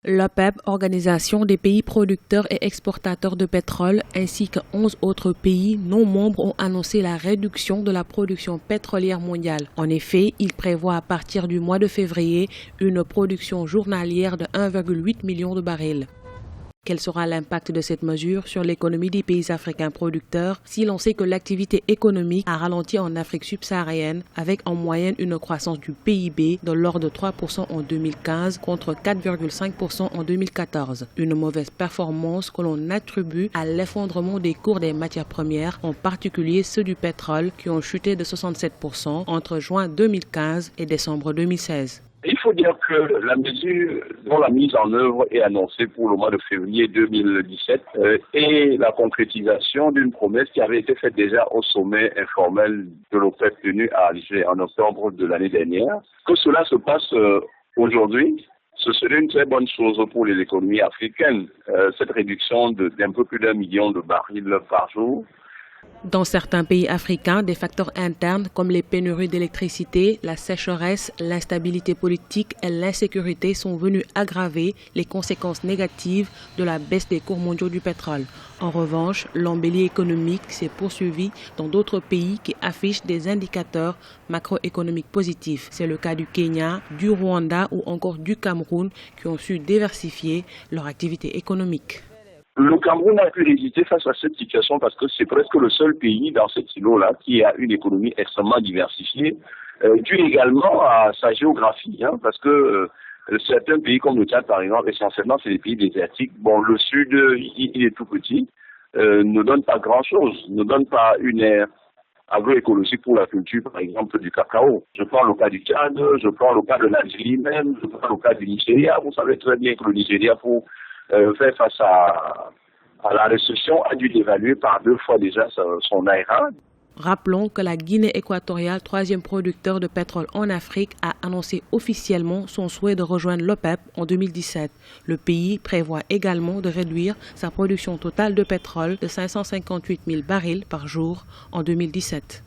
L'OPEP, Organisation des pays producteurs et exportateurs de pétrole, ainsi que 11 autres pays non membres ont annoncé la réduction de la production pétrolière mondiale. En effet, il prévoit à partir du mois de février une production journalière de 1,8 million de barils. Quel sera l'impact de cette mesure sur l'économie des pays africains producteurs si l'on sait que l'activité économique a ralenti en Afrique subsaharienne avec en moyenne une croissance du PIB de l'ordre de 3% en 2015 contre 4,5% en 2014. Une mauvaise performance que l'on attribue à l'effondrement des cours des matières premières, en particulier ceux du pétrole qui ont chuté de 67% entre juin 2015 et décembre 2016. Il faut dire que la mesure dont la mise en œuvre est annoncée pour le mois de février 2017 est la concrétisation d'une promesse qui avait été faite déjà au sommet informel de l'OPEP tenu à Alger en octobre de l'année dernière. Que cela se passe aujourd'hui, ce serait une très bonne chose pour l'économie africaine, cette réduction d'un peu plus d'1 million de barils par jour. Dans certains pays africains, des facteurs internes comme les pénuries d'électricité, la sécheresse, l'instabilité politique et l'insécurité sont venus aggraver les conséquences négatives de la baisse des cours mondiaux du pétrole. En revanche, l'embellie économique s'est poursuivie dans d'autres pays qui affichent des indicateurs macroéconomiques positifs. C'est le cas du Kenya, du Rwanda ou encore du Cameroun qui ont su diversifier leur activité économique. Le Cameroun a pu résister face à cette situation parce que c'est presque le seul pays dans cet îlot-là qui a une économie extrêmement diversifiée, due également à sa géographie, parce que certains pays comme le Tchad, par exemple, essentiellement c'est des pays désertiques. Bon, le sud, il est tout petit, ne donne pas grand-chose, ne donne pas une aire agroécologique pour la culture, par exemple, du cacao. Je prends le cas du Tchad, je prends le cas de l'Algérie même, je prends le cas du Nigeria. Vous savez très bien que le Nigeria, pour faire face à la récession, a dû dévaluer par 2 fois déjà son naira. Rappelons que la Guinée équatoriale, troisième producteur de pétrole en Afrique, a annoncé officiellement son souhait de rejoindre l'OPEP en 2017. Le pays prévoit également de réduire sa production totale de pétrole de 558 000 barils par jour en 2017.